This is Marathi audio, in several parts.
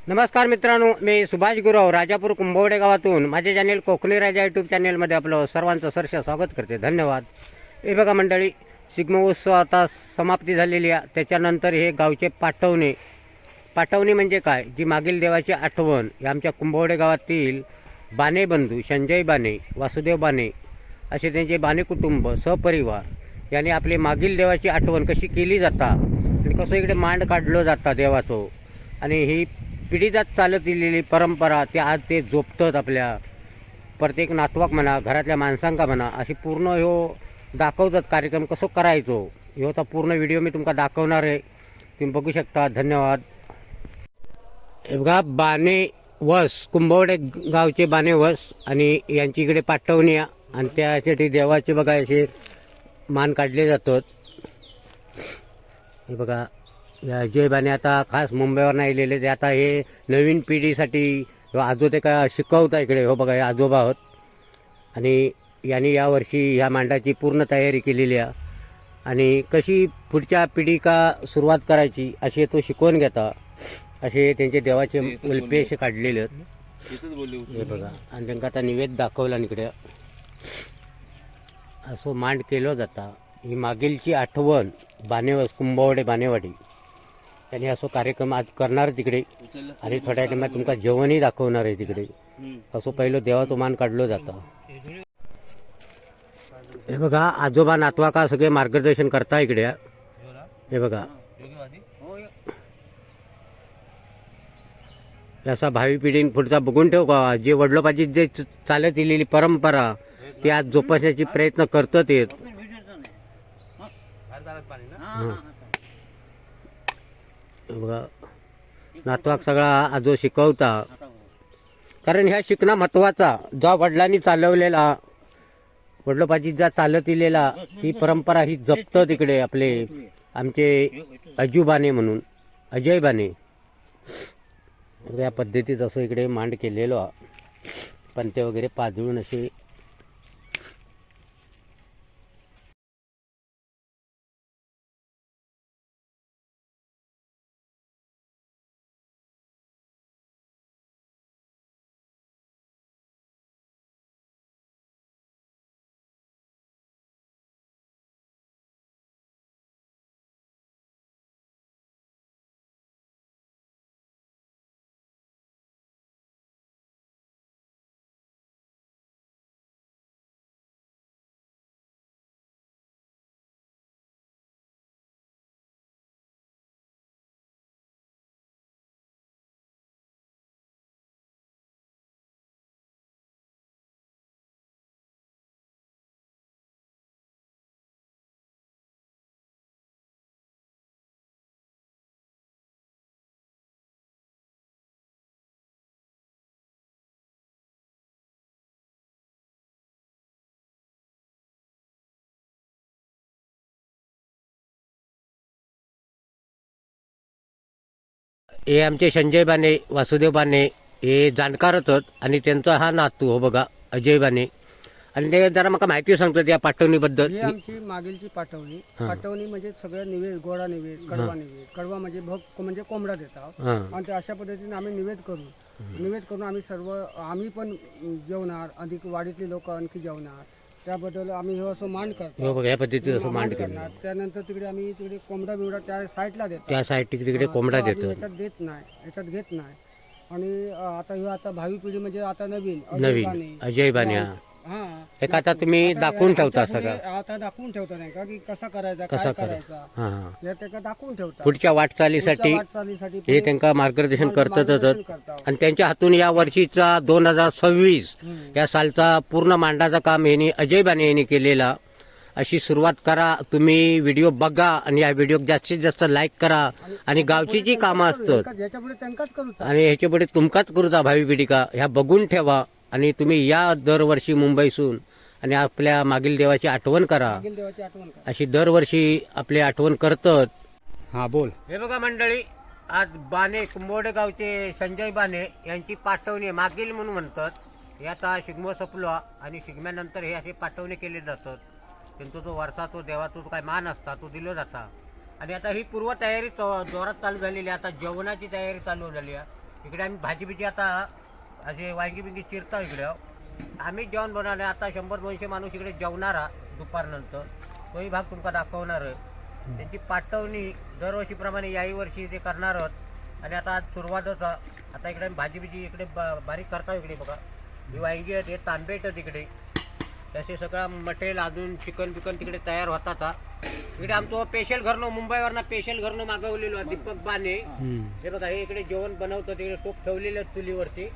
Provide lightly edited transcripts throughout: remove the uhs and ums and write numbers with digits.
नमस्कार मित्रांनो, मी सुभाष गुरव राजापूर कुंभवडे गावातून माझे चॅनेल कोकणी राजा यूट्यूब चॅनेलमध्ये आपलं सर्वांचं सहर्ष स्वागत करते. धन्यवाद. हे बघा मंडळी, शिगमोत्सव आता समाप्ती झालेली आहे. त्याच्यानंतर हे गावचे पाठवणी म्हणजे काय, जी मागील देवाची आठवण. हे आमच्या कुंभवडे गावातील बाने बंधू संजय बाने, वासुदेव बाने असे त्यांचे बाने कुटुंब सहपरिवार यांनी आपली मागील देवाची आठवण कशी केली जाता आणि कसं इकडे मांड काढलं जातं देवाचं, आणि ही पिढीजात चालत दिलेली परंपरा ते आज ते जोपतात. आपल्या प्रत्येक नातवाक म्हणा, घरातल्या माणसांका म्हणा, अशी पूर्ण ह्यो दाखवतात कार्यक्रम कसं करायचो. ह्यो आता पूर्ण व्हिडिओ मी तुमका दाखवणार आहे, तुम्ही बघू शकता. धन्यवाद. हे बघा, बाने वस, कुंभवडे गावचे बाने वस, आणि यांची इकडे पाठवणी आहे. आणि त्यासाठी देवाचे बघा असे मान काढले जातात. हे बघा, या अजय बाने आता खास मुंबईवर नाही आलेले, ते आता हे नवीन पिढीसाठी ते का शिकवता इकडे. हो बघा, हे आजोबा आहोत, आणि यांनी यावर्षी ह्या मांडाची पूर्ण तयारी केलेली आहे. आणि कशी पुढच्या पिढीका सुरुवात करायची अशी तो शिकवून घेता, असे त्यांचे देवाचे उल्पेश काढलेले आहेत. हे बघा, आणि त्यांना आता निवेद दाखवला इकडे असं मांड केलं जाता. ही मागीलची आठवण बानेवस कुंभवडे बानेवाडी त्यांनी असं कार्यक्रम आज करणार तिकडे. आणि थोड्या टायमात तुमका जेवणही दाखवणार आहे तिकडे. असं पहिलं देवाचं मान काढलं जातं. हे बघा, आजोबा नातवाका सगळे मार्गदर्शन करता इकडे. हे बघा, असा भावी पिढी पुढचा बघून ठेव का, जे वडिलोपाची जे चालत दिलेली परंपरा ती आज जोपासण्याची प्रयत्न करतात येत. बघा, नातवाक सगळा आजो शिकवता, कारण ह्या शिकणं महत्वाचा. ज्या वडिलांनी चालवलेला, वडिलोपाची ज्या चालत दिलेला ती परंपरा ही जपत तिकडे आपले आमचे अजूबाने म्हणून अजय बाने. या पद्धतीत असं इकडे मांड केलेलं, पंते वगैरे पाजळून असे. हे आमचे संजय बाने, वासुदेव बाने हे जाणकारच आहेत. आणि त्यांचा हा नातू हो बघा अजय बाने. आणि ते जरा मला माहिती सांगतात या पाठवणीबद्दल. ही आमची मागीलची पाठवणी म्हणजे सगळं निवेद, गोडा निवेद, कडवा निवेद. कडवा म्हणजे म्हणजे कोंबडा देतात. आणि ते अशा पद्धतीने आम्ही निवेद करून आम्ही सर्व आम्ही पण जेवणार, अधिक वाडीतले लोक आणखी जेवणार. त्याबद्दल आम्ही हे असं मांड करतो. हो बघा, या पद्धतीत असं मांड करणार. त्यानंतर तिकडे आम्ही तिकडे कोंबडा बिवडा त्या साईडला देतो. त्या साईड तिकडे कोंबडा देतो. याच्यात घेत नाही. आणि आता भावी पिढी म्हणजे आता नवीन अजय बाने. हा, एक आता तुम्ही दाखवून ठेवता सगळं. आता दाखवून ठेवता नाही का, की कसा करायचा, काय करायचा, हे ते दाखवून ठेवता. पुढच्या वाटचालीसाठी हे त्यांना मार्गदर्शन करतातच. आणि त्यांच्या हातून या वर्षीचा 2026 या सालचा पूर्ण मांडाचा काम यांनी अजय बाने यांनी केलेला. अशी सुरुवात करा. तुम्ही व्हिडिओ बघा आणि या व्हिडिओ जास्तीत जास्त लाईक करा. आणि गावची जी कामं असतात आणि ह्याच्यापुढे तुमकाच करूचा भावी पिढीका ह्या बघून ठेवा. आणि तुम्ही या दरवर्षी मुंबईसून आणि आपल्या मागील देवाची आठवण करा. अशी दरवर्षी आपली आठवण करतात. हा बोल. हे बघा मंडळी, आज बाने कुंभवडे गावचे संजय बाने यांची पाठवणी मागील म्हणून म्हणतात. हे आता शिगमो संपलो आणि शिगम्यानंतर हे असे पाठवणी केले जातात. त्यांचा जो वरचा तो देवाचा काय मान असता तो दिला जाता. आणि आता ही पूर्वतयारी जोरात चालू झालेली आहे. आता जेवणाची तयारी चालू झाली आहे. इकडे आम्ही भाजी आता असे वांगी बिंगी चिरतो इकडे. आम्ही जेवण बनवलं. आता 100-200 माणूस इकडे जेवणारा दुपारनंतर. तोही भाग तुमका दाखवणार आहे. त्यांची पाठवणी दरवर्षीप्रमाणे याही वर्षी ते करणार आहोत. आणि आता आज सुरुवातच आता इकडे भाजी इकडे बारीक करता इकडे बघा. ही वांगी आहेत, हे तांबे आहेत इकडे. तसे सगळं मटेरियल अजून चिकन तिकडे तयार होतात. इकडे आमचं स्पेशल घरनं मुंबईवरनं स्पेशल घरनं मागवलेलो आहे दीपक बाने. हे बघा हे इकडे जेवण बनवतं. तिकडे टोप ठेवलेलं चुलीवरती.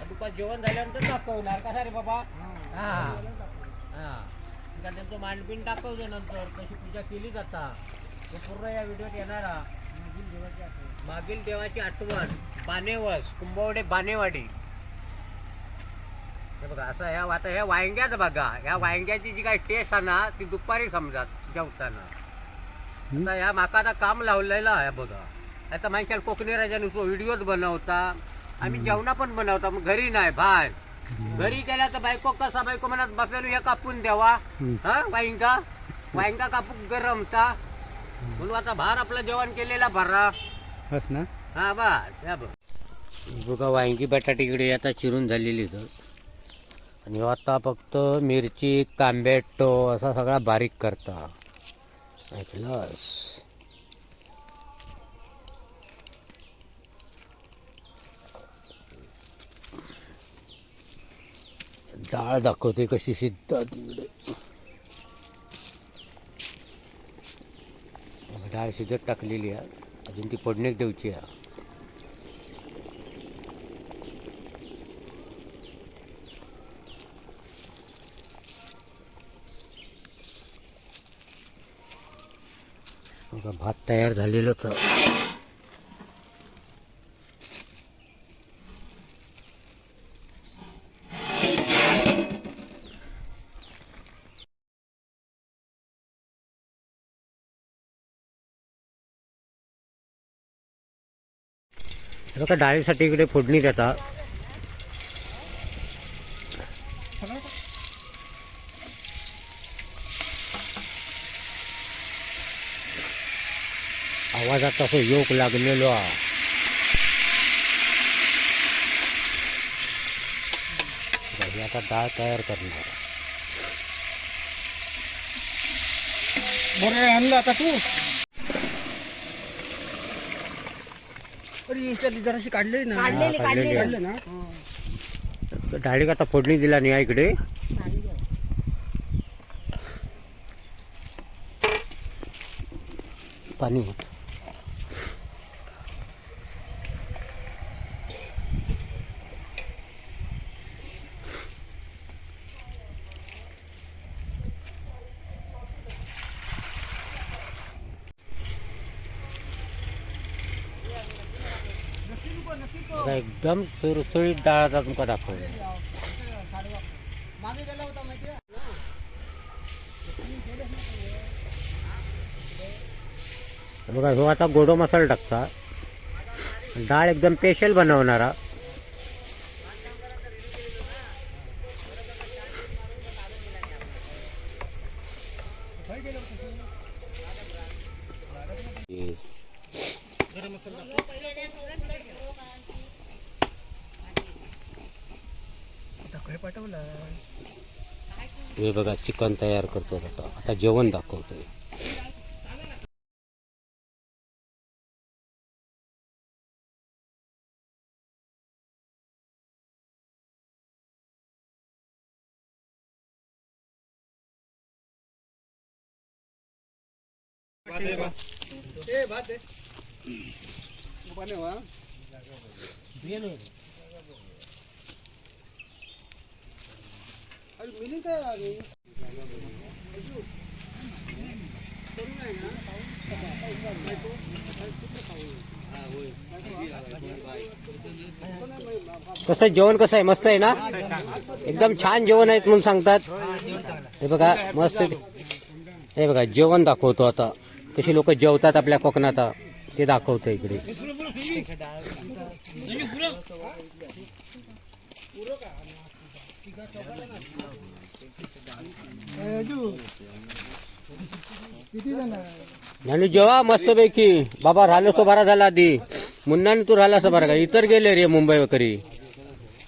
दुपार जेवण झाल्यानंतर दाखवणार कसा रे बाबा. हां त्यांचं मांडपिंड दाखवतो नंतर कशी पूजा केली जाता. तो पूर्ण या व्हिडिओत येणारा मागील देवाची आठवण बानेवस कुंभवडे बानेवाडी. हे बघा असं आता ह्या वांग्यात बघा. ह्या वांग्याची जी काही टेस्ट आहे ना ती दुपारी समजा जेवताना. आता ह्या माका आता काम लावलेलं आहे बघा. आता माणसाला कोकणी राजा नुसतं व्हिडिओज बनवता. आम्ही जेवणा पण बनवता. मग घरी नाही बाहेर. घरी केल्या तर बायको म्हणत बापेलो हे कापून द्यावा. हा वांगा कापून गरमता म्हणून आता बाहेर आपलं जेवण केलेला भरा बस ना. हा बघा वांगी बटाटे इकडे आता चिरून झालेली. आणि आता फक्त मिरची तांबेटो असा सगळा बारीक करता. ऐकलंस. डाळ दाखवते कशी शिजतात तिकडे. डाळ शिजत टाकलेली आहे. अजून ती फोडणी ठेवची आहे. भात तयार झालेलंच आहे. बघा डाळीसाठी इकडे फोडणी देतात. आवाजात असं योग लागलेलो आहे. आता डाळ तयार करणार. बरं आणलं आता तू. अरे याच्यातली जराशी काढली ना. काढले ना. डाळी आता फोडणी दिला नाही इकडे. पाणी होत. एकदम सुरसुळीत डाळाचा तुमका दाखवलं. बघा हो आता गोडो मसाला टाकता. डाळ एकदम स्पेशल बनवणारा. हे बघा चिकन तयार करतो. आता जेवण दाखवतोय. कसं जेवण कसं आहे? मस्त आहे ना. एकदम छान जेवण आहेत म्हणून सांगतात. हे बघा मस्त. हे बघा जेवण दाखवतो आता. कशी लोक जेवतात आपल्या कोकणात ते दाखवतो इकडे. आणि जेव्हा मस्तपैकी बाबा राहिलो तो बरा झाला आधी मुन्नाने तू राहिलास बरा का इतर गेले रे मुंबई वकरी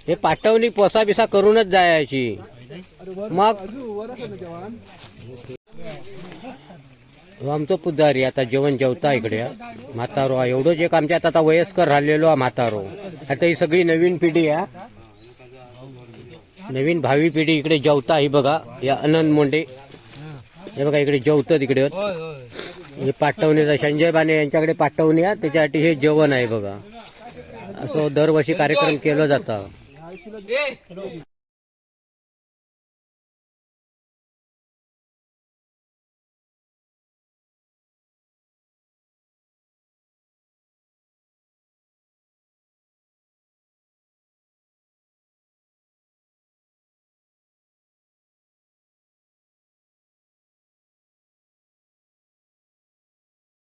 हे पाठवणी पोसा बिसा करूनच जायची मग आमचं पुजारी आता जेवण जेवता इकडे म्हातारो हा. एवढंच एक आमच्यात आता वयस्कर राहिलेलो हा म्हातारो. आता ही सगळी नवीन पिढी आहे नवीन भावी पिढी इकडे जेवता ही बघा या आनंद मोंडे हे बघा इकडे जेवतं तिकडे हे पाठवणीचा संजय बाने यांच्याकडे पाठवणी आहे त्याच्यासाठी हे जेवण आहे बघा असं दरवर्षी कार्यक्रम केला जाता.